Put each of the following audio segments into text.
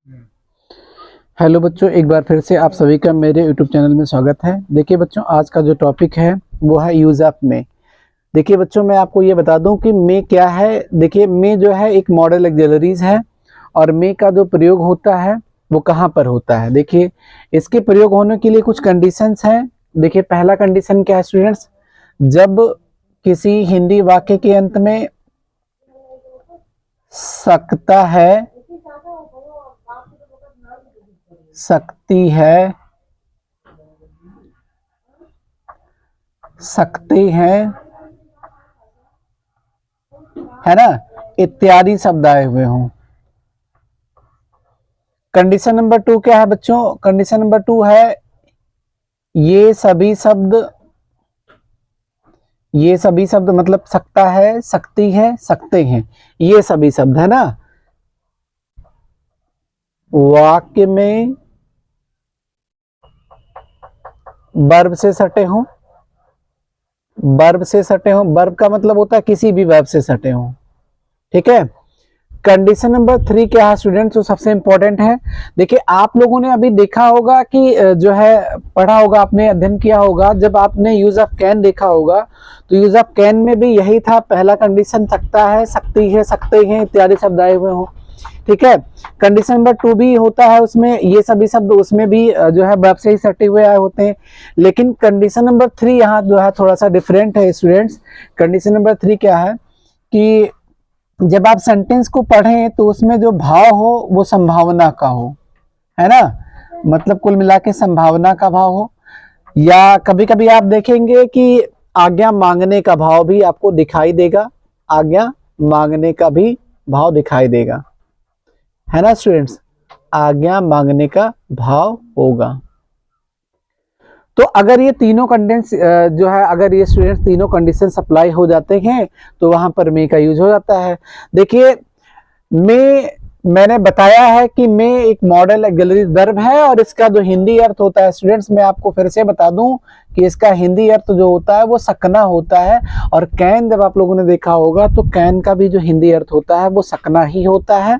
Hello बच्चों, एक बार फिर से आप सभी का मेरे यूट्यूब चैनल में स्वागत है। देखिए बच्चों, आज का जो टॉपिक है वो है यूज ऑफ मे। देखिए बच्चों, मैं आपको ये बता दूं कि मे क्या है। देखिए, मे जो है एक मॉडल एक्सिलरीज है और मे का जो प्रयोग होता है वो कहाँ पर होता है। देखिए, इसके प्रयोग होने के लिए कुछ कंडीशंस हैं। देखिए, पहला कंडीशन क्या है स्टूडेंट्स, जब किसी हिंदी वाक्य के अंत में सकता है, सकती सकते हैं, है ना, इत्यादि शब्द आए हुए हों। कंडीशन नंबर 2 क्या है बच्चों? कंडीशन नंबर 2 है ये सभी शब्द, ये सभी शब्द मतलब सकता है, सकती है, सकते हैं, ये सभी शब्द है ना, वाक्य में वर्ब से सटे हों। वर्ब से सटे हों, वर्ब का मतलब होता है किसी भी वर्ब से सटे हों। ठीक है। कंडीशन नंबर 3 क्या है स्टूडेंट्स, जो सबसे इंपॉर्टेंट है। देखिए, आप लोगों ने अभी देखा होगा कि जो है पढ़ा होगा, आपने अध्ययन किया होगा, जब आपने यूज ऑफ कैन देखा होगा तो यूज ऑफ कैन में भी यही था। पहला कंडीशन सकता है, सकती है, सकते हैं इत्यादि शब्द आए हुए हों। ठीक है। कंडीशन नंबर 2 भी होता है, उसमें ये सभी शब्द उसमें भी जो है वर्ब से ही सटे हुए आए होते हैं। लेकिन कंडीशन नंबर 3 यहाँ जो है थोड़ा सा डिफरेंट है स्टूडेंट्स। कंडीशन नंबर 3 क्या है कि जब आप सेंटेंस को पढ़ें तो उसमें जो भाव हो वो संभावना का हो, है ना, मतलब कुल मिला के संभावना का भाव हो। या कभी कभी आप देखेंगे कि आज्ञा मांगने का भाव भी आपको दिखाई देगा, आज्ञा मांगने का भी भाव दिखाई देगा, है ना स्टूडेंट्स, आज्ञा मांगने का भाव होगा। तो अगर ये तीनों कंडेंस जो है, अगर ये स्टूडेंट्स तीनों कंडीशन सप्लाई हो जाते हैं तो वहां पर मे का यूज हो जाता है। देखिए, मे, मैंने बताया है कि मे एक मॉडल एक्सिलरी वर्ब है और इसका जो हिंदी अर्थ होता है स्टूडेंट्स, मैं आपको फिर से बता दूं कि इसका हिंदी अर्थ जो होता है वो सकना होता है। और कैन जब आप लोगों ने देखा होगा तो कैन का भी जो हिंदी अर्थ होता है वो सकना ही होता है।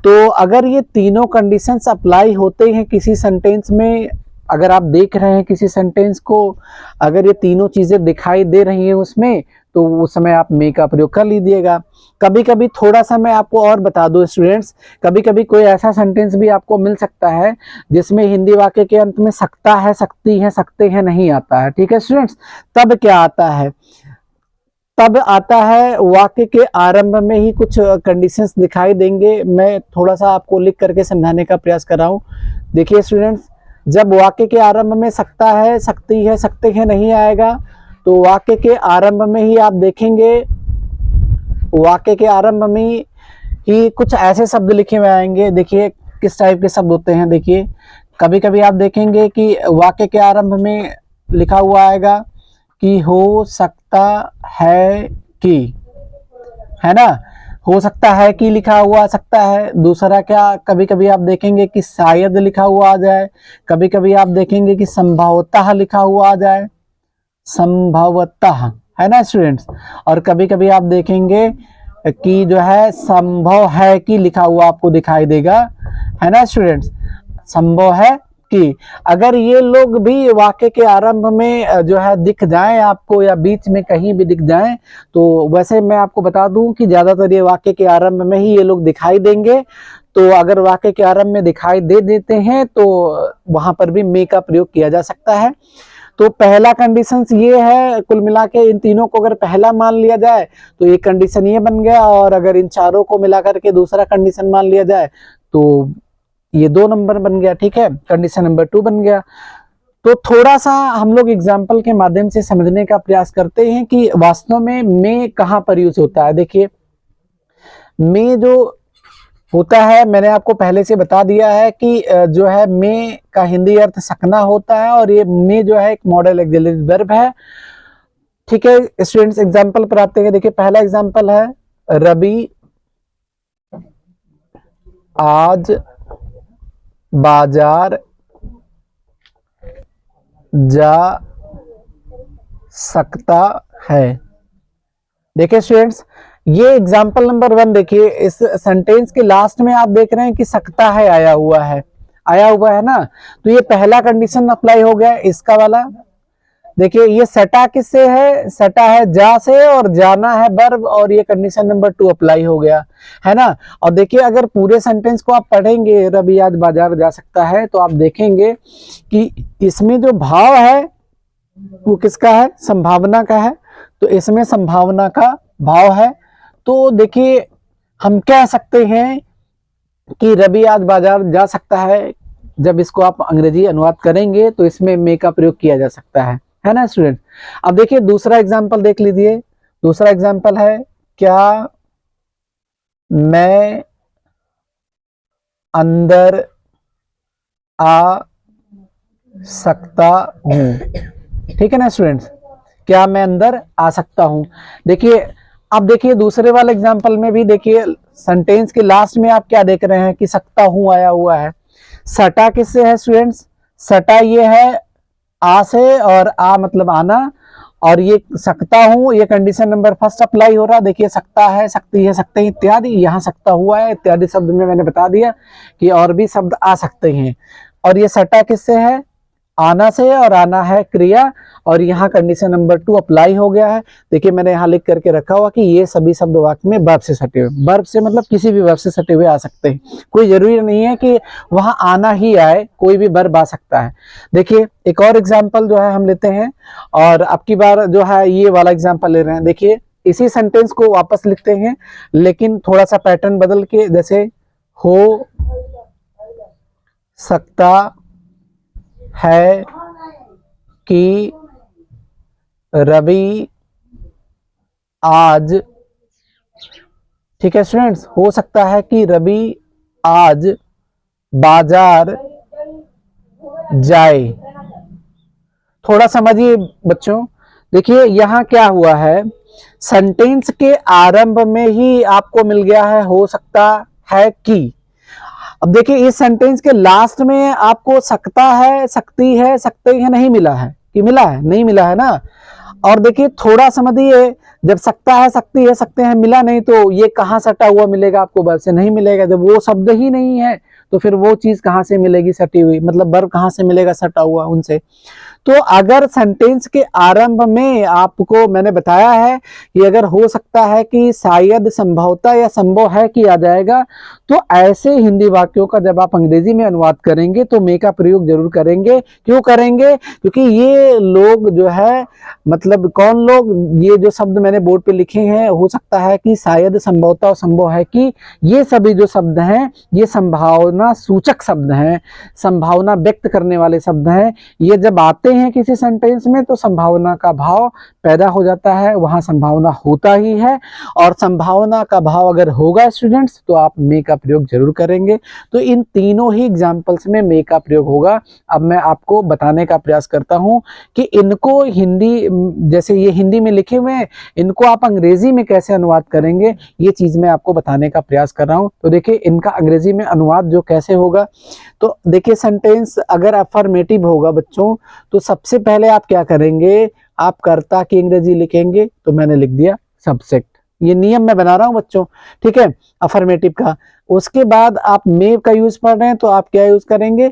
तो अगर ये तीनों कंडीशंस अप्लाई होते हैं किसी सेंटेंस में, अगर आप देख रहे हैं किसी सेंटेंस को, अगर ये तीनों चीजें दिखाई दे रही हैं उसमें, तो उस समय आप मे का प्रयोग कर लीजिएगा। कभी कभी थोड़ा सा मैं आपको और बता दूं स्टूडेंट्स, कभी कभी कोई ऐसा सेंटेंस भी आपको मिल सकता है जिसमें हिंदी वाक्य के अंत में सकता है, सकती है, सकते हैं नहीं आता है। ठीक है स्टूडेंट्स, तब क्या आता है? तब आता है वाक्य के आरंभ में ही कुछ कंडीशंस दिखाई देंगे। मैं थोड़ा सा आपको लिख करके समझाने का प्रयास कर रहा हूँ। देखिए स्टूडेंट्स, जब वाक्य के आरंभ में सकता है, सकती है, सकते हैं नहीं आएगा तो वाक्य के आरंभ में ही आप देखेंगे, वाक्य के आरंभ में ही कुछ ऐसे शब्द लिखे हुए आएंगे। देखिए किस टाइप के शब्द होते हैं। देखिए, कभी कभी आप देखेंगे कि वाक्य के आरंभ में लिखा हुआ आएगा कि हो सकता है कि, है ना, हो सकता है कि लिखा हुआ आ सकता है। दूसरा क्या, कभी कभी आप देखेंगे कि शायद लिखा हुआ आ जाए, कभी कभी आप देखेंगे कि संभवतः लिखा हुआ आ जाए, संभवतः, है ना स्टूडेंट्स। और कभी कभी आप देखेंगे कि जो है संभव है कि लिखा हुआ आपको दिखाई देगा, है ना स्टूडेंट्स, संभव है कि। अगर ये लोग भी वाक्य के आरंभ में जो है दिख जाएं आपको या बीच में कहीं भी दिख जाएं, तो वैसे मैं आपको बता दूं कि ज्यादातर ये वाक्य के आरंभ में ही ये लोग दिखाई देंगे। तो अगर वाक्य के आरंभ में दिखाई दे देते हैं तो वहां पर भी मे का प्रयोग किया जा सकता है। तो पहला कंडीशन ये है, कुल मिला के इन तीनों को अगर पहला मान लिया जाए तो एक कंडीशन ये बन गया, और अगर इन चारों को मिला करके दूसरा कंडीशन मान लिया जाए तो ये 2 नंबर बन गया। ठीक है, कंडीशन नंबर 2 बन गया। तो थोड़ा सा हम लोग एग्जाम्पल के माध्यम से समझने का प्रयास करते हैं कि वास्तव में मे कहाँ पर यूज होता है। देखिए, मे जो होता है, मैंने आपको पहले से बता दिया है कि जो है मे का हिंदी अर्थ सकना होता है और ये मे जो है एक मॉडल एक्सिलरी वर्ब है। ठीक है स्टूडेंट्स, एग्जांपल पर आते हैं। देखिए, पहला एग्जांपल है रवि आज बाजार जा सकता है। देखिए स्टूडेंट्स, ये एग्जाम्पल नंबर 1 देखिए, इस सेंटेंस के लास्ट में आप देख रहे हैं कि सकता है आया हुआ है, आया हुआ है ना, तो ये पहला कंडीशन अप्लाई हो गया इसका वाला। देखिए ये सटा किससे है, सटा है जा से, और जाना है वर्ब, और ये कंडीशन नंबर 2 अप्लाई हो गया है ना। और देखिए अगर पूरे सेंटेंस को आप पढ़ेंगे, रवि आज बाजार जा सकता है, तो आप देखेंगे कि इसमें जो भाव है वो किसका है, संभावना का है, तो इसमें संभावना का भाव है। तो देखिए हम कह सकते हैं कि रवि आज बाजार जा सकता है, जब इसको आप अंग्रेजी अनुवाद करेंगे तो इसमें मे का प्रयोग किया जा सकता है ना स्टूडेंट। अब देखिए दूसरा एग्जांपल देख लीजिए, दूसरा एग्जांपल है, क्या मैं अंदर आ सकता हूं, ठीक है ना स्टूडेंट्स, क्या मैं अंदर आ सकता हूं। देखिए अब देखिए दूसरे वाले एग्जांपल में भी देखिए सेंटेंस के लास्ट में आप क्या देख रहे हैं कि सकता हूं आया हुआ है। सटा किससे है स्टूडेंट्स, सटा ये है आ से, और आ मतलब आना, और ये सकता हूं ये कंडीशन नंबर 1 अप्लाई हो रहा। देखिए सकता है, सकती है, सकते हैं इत्यादि, यहाँ सकता हुआ है इत्यादि शब्द में मैंने बता दिया कि और भी शब्द आ सकते हैं। और ये सटा किससे है, आना से, और आना है क्रिया, और यहाँ कंडीशन नंबर 2 अप्लाई हो गया है। देखिए मैंने यहाँ लिख करके रखा हुआ कि ये सभी शब्द वाक्य में वर्ब से सटे हुए, वर्ब से मतलब किसी भी वर्ब से सटे हुए आ सकते हैं, कोई जरूरी नहीं है कि वहां आना ही आए, कोई भी वर्ब आ सकता है। देखिए एक और एग्जाम्पल जो है हम लेते हैं, और अब की बार जो है ये वाला एग्जाम्पल ले रहे हैं। देखिए इसी सेंटेंस को वापस लिखते हैं, लेकिन थोड़ा सा पैटर्न बदल के, जैसे हो सकता है कि रवि आज, ठीक है स्टूडेंट्स, हो सकता है कि रवि आज बाजार जाए। थोड़ा समझिए बच्चों, देखिए यहां क्या हुआ है, सेंटेंस के आरंभ में ही आपको मिल गया है हो सकता है कि। अब देखिए इस सेंटेंस के लास्ट में आपको सकता है, सकती है, सकते हैं नहीं मिला है, कि मिला है, नहीं मिला है ना। और देखिए थोड़ा समझिए, जब सकता है, सकती है, सकते हैं मिला नहीं, तो ये कहां सटा हुआ मिलेगा आपको, वर्ब से नहीं मिलेगा। जब वो शब्द ही नहीं है तो फिर वो चीज कहां से मिलेगी सटी हुई, मतलब वर्ब कहां से मिलेगा सटा हुआ उनसे। तो अगर सेंटेंस के आरंभ में आपको मैंने बताया है कि अगर हो सकता है कि, शायद, संभवतः या संभव है कि आ जाएगा, तो ऐसे हिंदी वाक्यों का जब आप अंग्रेजी में अनुवाद करेंगे तो मे का प्रयोग जरूर करेंगे। क्यों करेंगे, क्योंकि ये लोग जो है, मतलब कौन लोग, ये जो शब्द मैंने बोर्ड पे लिखे हैं, हो सकता है कि, शायद, संभवतः और संभव है कि, ये सभी जो शब्द हैं ये संभावना सूचक शब्द हैं, संभावना व्यक्त करने वाले शब्द हैं। ये जब आते हैं किसी सेंटेंस में तो संभावना का भाव पैदा हो जाता है, वहां संभावना होता ही है, और संभावना का भाव अगर होगा स्टूडेंट्स तो आप मे का प्रयोग जरूर करेंगे। तो इन तीनों ही एग्जाम्पल्स में मे का प्रयोग होगा। अब मैं आपको बताने का प्रयास करता हूं कि इनको हिंदी, जैसे ये हिंदी में लिखे हुए हैं, इनको आप अंग्रेजी में कैसे अनुवाद करेंगे, ये चीज मैं आपको बताने का प्रयास कर रहा हूं। तो देखिए इनका अंग्रेजी में अनुवाद जो कैसे होगा, तो देखिए सेंटेंस अगर अफर्मेटिव होगा बच्चों, तो सबसे पहले आप क्या करेंगे, आप कर्ता की अंग्रेजी लिखेंगे, तो मैंने लिख दिया सब्जेक्ट, ये नियम मैं बना रहा हूं बच्चों, ठीक है, अफर्मेटिव का। उसके बाद आप मे का यूज पढ़ रहे हैं तो आप क्या यूज करेंगे,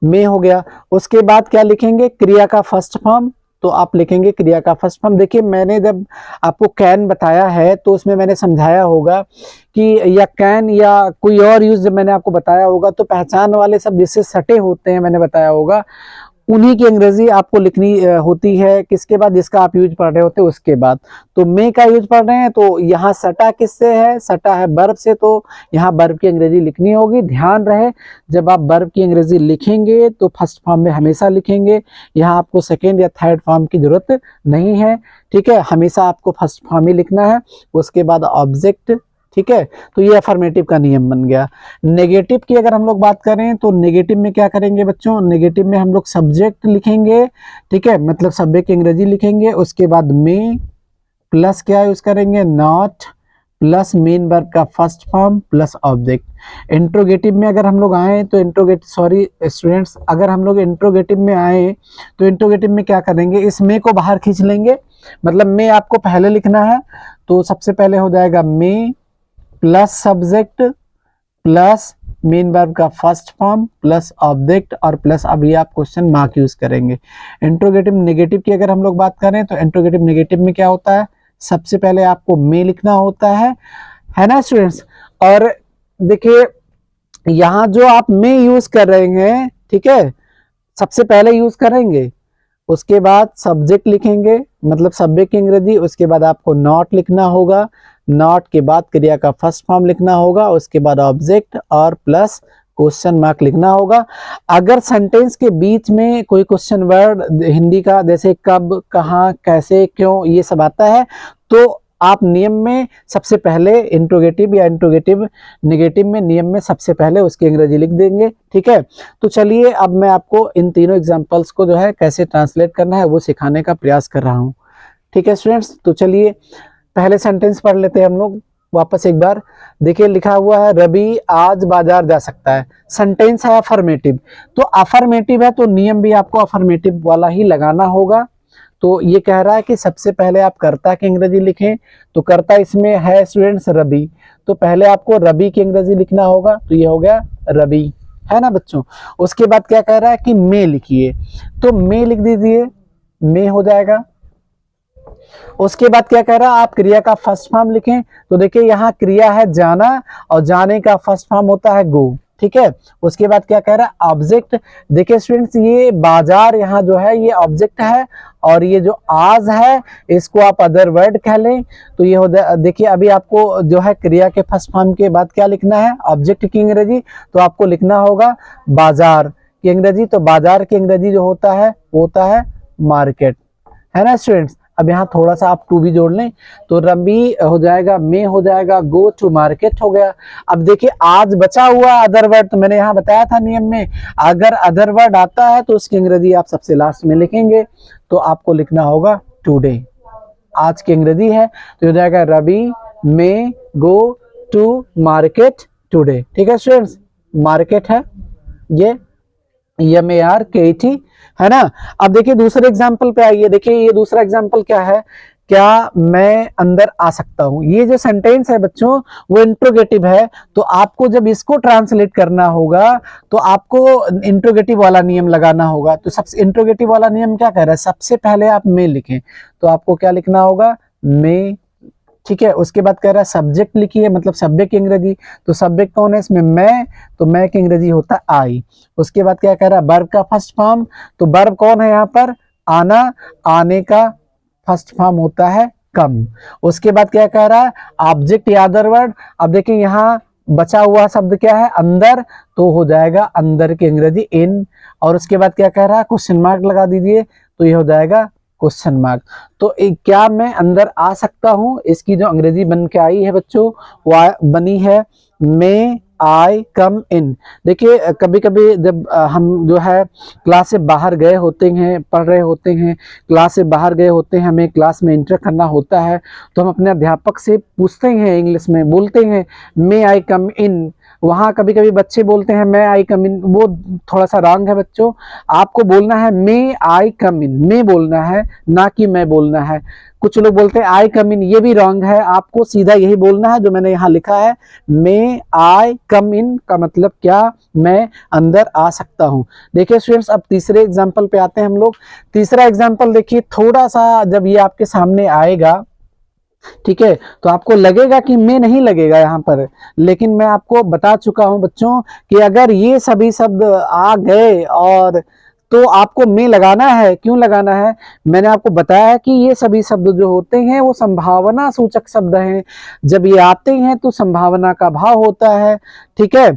मे हो गया। उसके बाद क्या लिखेंगे, क्रिया का फर्स्ट फॉर्म, तो आप लिखेंगे क्रिया का फर्स्ट फॉर्म। देखिए मैंने जब आपको कैन बताया है तो उसमें मैंने समझाया होगा कि, या कैन या कोई और यूज जब मैंने आपको बताया होगा, तो पहचान वाले शब्द जिससे सटे होते हैं मैंने बताया होगा, उन्हीं की अंग्रेजी आपको लिखनी होती है, किसके बाद, जिसका आप यूज पढ़ रहे होते हैं उसके बाद। तो मे का यूज पढ़ रहे हैं तो यहाँ सटा किससे है, सटा है वर्ब से, तो यहाँ वर्ब की अंग्रेजी लिखनी होगी। ध्यान रहे जब आप वर्ब की अंग्रेजी लिखेंगे तो फर्स्ट फॉर्म में हमेशा लिखेंगे, यहाँ आपको सेकेंड या थर्ड फॉर्म की जरूरत नहीं है, ठीक है, हमेशा आपको फर्स्ट फॉर्म ही लिखना है। उसके बाद ऑब्जेक्ट, ठीक है, तो ये अफर्मेटिव का नियम बन गया। नेगेटिव की अगर हम लोग बात करें तो नेगेटिव में क्या करेंगे बच्चों, नेगेटिव में हम लोग सब्जेक्ट लिखेंगे, ठीक है, मतलब सब्जेक्ट की अंग्रेजी लिखेंगे। उसके बाद में प्लस क्या यूज करेंगे, नॉट, प्लस मेन वर्ब का first form plus object. Interrogative में अगर हम लोग आए तो सॉरी स्टूडेंट्स, अगर हम लोग इंट्रोगेटिव में आए तो इंट्रोगेटिव में क्या करेंगे, इस मे को बाहर खींच लेंगे, मतलब मे आपको पहले लिखना है, तो सबसे पहले हो जाएगा may plus subject plus main verb का फर्स्ट फॉर्म प्लस ऑब्जेक्ट और प्लस अभी आप क्वेश्चन मार्क यूज करेंगे। इंट्रोगेटिव नेगेटिव की अगर हम लोग बात करें तो इंट्रोगेटिव नेगेटिव में क्या होता है, सबसे पहले आपको मे लिखना होता है ना स्टूडेंट्स। और देखिए यहाँ जो आप मे यूज कर रहे हैं, ठीक है, सबसे पहले यूज करेंगे, उसके बाद सब्जेक्ट लिखेंगे मतलब सब्जेक्ट की अंग्रेजी, उसके बाद आपको नॉट लिखना होगा, नॉट के बाद क्रिया का फर्स्ट फॉर्म लिखना होगा, उसके बाद ऑब्जेक्ट और प्लस क्वेश्चन मार्क लिखना होगा। अगर सेंटेंस के बीच में कोई क्वेश्चन वर्ड हिंदी का जैसे कब, कहाँ, कैसे, क्यों, ये सब आता है तो आप नियम में सबसे पहले इंट्रोगेटिव या इंट्रोगेटिव नेगेटिव में नियम में सबसे पहले उसकी अंग्रेजी लिख देंगे, ठीक है। तो चलिए अब मैं आपको इन तीनों एग्जांपल्स को जो है कैसे ट्रांसलेट करना है वो सिखाने का प्रयास कर रहा हूँ, ठीक है स्टूडेंट्स। तो चलिए पहले सेंटेंस पढ़ लेते हैं हम लोग वापस एक बार। देखिए लिखा हुआ है रवि आज बाजार जा सकता है, सेंटेंस है अफर्मेटिव, तो अफर्मेटिव है तो नियम भी आपको अफर्मेटिव वाला ही लगाना होगा। तो ये कह रहा है कि सबसे पहले आप कर्ता की अंग्रेजी लिखें, तो कर्ता इसमें है स्टूडेंट्स रवि, तो पहले आपको रवि की अंग्रेजी लिखना होगा, तो ये हो गया रवि, है ना बच्चों। उसके बाद क्या कह रहा है कि मे लिखिए, तो मे लिख दीजिए, मे हो जाएगा। उसके बाद क्या कह रहा है आप क्रिया का फर्स्ट फॉर्म लिखें, तो देखिए यहाँ क्रिया है जाना और जाने का फर्स्ट फॉर्म होता है गो, ठीक है। उसके बाद क्या कह रहा है ऑब्जेक्ट, देखिए स्टूडेंट्स ये बाजार यहाँ जो है ये ऑब्जेक्ट है और ये जो आज है इसको आप अदर वर्ड कह लें, तो ये हो देखिए अभी आपको जो है क्रिया के फर्स्ट फॉर्म के बाद क्या लिखना है ऑब्जेक्ट की अंग्रेजी, तो आपको लिखना होगा बाजार की अंग्रेजी, तो बाजार की अंग्रेजी जो होता है वो होता है मार्केट, है ना स्टूडेंट्स। अब यहाँ थोड़ा सा आप टू भी जोड़ लें, तो रवि हो जाएगा, मे हो जाएगा, गो टू मार्केट हो गया। अब देखिए आज बचा हुआ अदर वर्ड, तो मैंने यहाँ बताया था नियम में अगर अदर वर्ड आता है तो उसकी अंग्रेजी आप सबसे लास्ट में लिखेंगे, तो आपको लिखना होगा टुडे, आज की अंग्रेजी है, तो हो जाएगा रवि मे गो टू मार्केट टुडे, ठीक है स्टूडेंट्स। मार्केट है ये MARKET, है ना। अब देखिए दूसरे एग्जाम्पल पे आइए, देखिए ये दूसरा एग्जाम्पल क्या है, क्या मैं अंदर आ सकता हूं, ये जो सेंटेंस है बच्चों वो इंट्रोगेटिव है, तो आपको जब इसको ट्रांसलेट करना होगा तो आपको इंट्रोगेटिव वाला नियम लगाना होगा। तो सबसे इंट्रोगेटिव वाला नियम क्या कह रहा है, सबसे पहले आप मे लिखें, तो आपको क्या लिखना होगा मे, ठीक है। उसके बाद कह रहा है सब्जेक्ट लिखिए, मतलब सब्जेक्ट की अंग्रेजी, तो सब्जेक्ट कौन है इसमें मैं, तो मैं की अंग्रेजी होता है आई। उसके बाद क्या कह रहा है वर्ब का फर्स्ट फॉर्म, तो वर्ब कौन है यहाँ पर आना, आने का फर्स्ट फॉर्म होता है कम। उसके बाद क्या कह रहा है ऑब्जेक्ट या अदर वर्ड, अब देखिए यहाँ बचा हुआ शब्द क्या है अंदर, तो हो जाएगा अंदर की अंग्रेजी इन। और उसके बाद क्या कह रहा है क्वेश्चन मार्क लगा दीजिए, तो ये हो जाएगा क्वेश्चन मार्क। तो क्या मैं अंदर आ सकता हूं, इसकी जो अंग्रेजी बन के आई है बच्चों वो बनी है मे आई कम इन। देखिए कभी कभी जब हम जो है क्लास से बाहर गए होते हैं, पढ़ रहे होते हैं, क्लास से बाहर गए होते हैं, हमें क्लास में इंटर करना होता है, तो हम अपने अध्यापक से पूछते हैं, इंग्लिश में बोलते हैं मे आई कम इन। वहाँ कभी कभी बच्चे बोलते हैं मे आई कम इन, वो थोड़ा सा रॉन्ग है बच्चों, आपको बोलना है मे आई कम इन, मे बोलना है ना कि मैं बोलना है। कुछ लोग बोलते हैं आई कम इन, ये भी रॉन्ग है, आपको सीधा यही बोलना है जो मैंने यहाँ लिखा है, मे आई कम इन का मतलब क्या, मैं अंदर आ सकता हूँ। देखिए स्टूडेंट्स अब तीसरे एग्जाम्पल पे आते हैं हम लोग। तीसरा एग्जाम्पल देखिए थोड़ा सा जब ये आपके सामने आएगा, ठीक है, तो आपको लगेगा कि मैं नहीं लगेगा यहाँ पर, लेकिन मैं आपको बता चुका हूं बच्चों कि अगर ये सभी शब्द आ गए और तो आपको में लगाना है। क्यों लगाना है, मैंने आपको बताया है कि ये सभी शब्द जो होते हैं वो संभावना सूचक शब्द हैं, जब ये आते हैं तो संभावना का भाव होता है, ठीक है,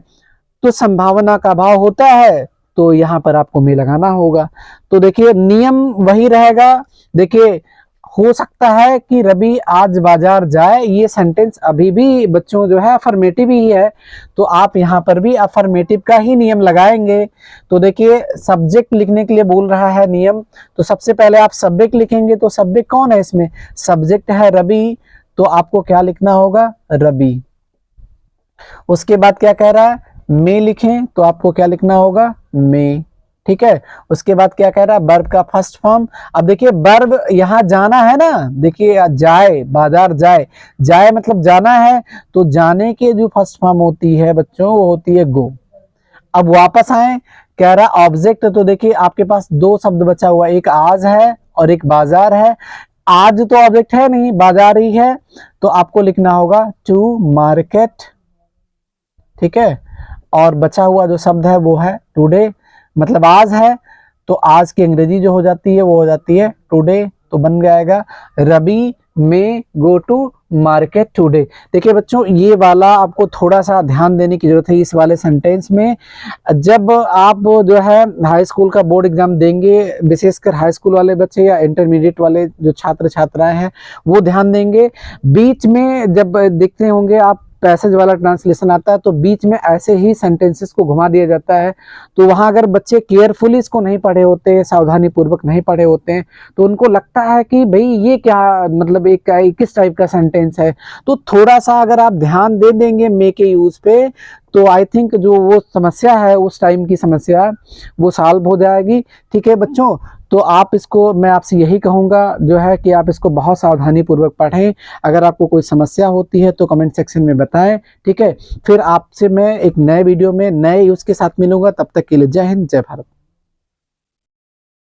तो संभावना का भाव होता है, तो यहाँ पर आपको में लगाना होगा। तो देखिए नियम वही रहेगा, देखिए हो सकता है कि रवि आज बाजार जाए, ये सेंटेंस अभी भी बच्चों जो है अफर्मेटिव ही है, तो आप यहाँ पर भी अफर्मेटिव का ही नियम लगाएंगे। तो देखिए सब्जेक्ट लिखने के लिए बोल रहा है नियम, तो सबसे पहले आप सब्जेक्ट लिखेंगे, तो सब्जेक्ट कौन है इसमें, सब्जेक्ट है रवि, तो आपको क्या लिखना होगा रवि, उसके बाद क्या कह रहा है, मे लिखें तो आपको क्या लिखना होगा, मे। ठीक है, उसके बाद क्या कह रहा है, वर्ब का फर्स्ट फॉर्म। अब देखिए वर्ब यहाँ जाना है ना, देखिए जाए, बाजार जाए, जाए मतलब जाना है, तो जाने के जो फर्स्ट फॉर्म होती है बच्चों वो होती है गो। अब वापस आए, कह रहा ऑब्जेक्ट, तो देखिए आपके पास दो शब्द बचा हुआ, एक आज है और एक बाजार है। आज तो ऑब्जेक्ट है नहीं, बाजार ही है, तो आपको लिखना होगा टू मार्केट। ठीक है, और बचा हुआ जो शब्द है वो है टुडे, मतलब आज है, तो आज की अंग्रेजी जो हो जाती है वो हो जाती है टुडे, तो बन जाएगा रवि में गो टू मार्केट टुडे। देखिए बच्चों ये वाला आपको थोड़ा सा ध्यान देने की जरूरत है इस वाले सेंटेंस में। जब आप जो है हाई स्कूल का बोर्ड एग्जाम देंगे, विशेषकर हाई स्कूल वाले बच्चे या इंटरमीडिएट वाले जो छात्र छात्राएं हैं वो ध्यान देंगे, बीच में जब देखते होंगे आप पैसेज वाला ट्रांसलेशन आता है तो बीच में ऐसे ही सेंटेंसेस को घुमा दिया जाता है, तो वहां अगर बच्चे केयरफुली इसको नहीं पढ़े होते, सावधानी पूर्वक नहीं पढ़े होते हैं, तो उनको लगता है कि भाई ये क्या, मतलब एक किस टाइप का सेंटेंस है। तो थोड़ा सा अगर आप ध्यान दे देंगे मे के यूज पे, तो आई थिंक जो वो समस्या है उस टाइम की समस्या वो सॉल्व हो जाएगी। ठीक है बच्चों, तो आप इसको, मैं आपसे यही कहूँगा जो है कि आप इसको बहुत सावधानी पूर्वक पढ़ें। अगर आपको कोई समस्या होती है तो कमेंट सेक्शन में बताएं। ठीक है, फिर आपसे मैं एक नए वीडियो में नए यूज़ के साथ मिलूंगा, तब तक के लिए जय हिंद जय भारत।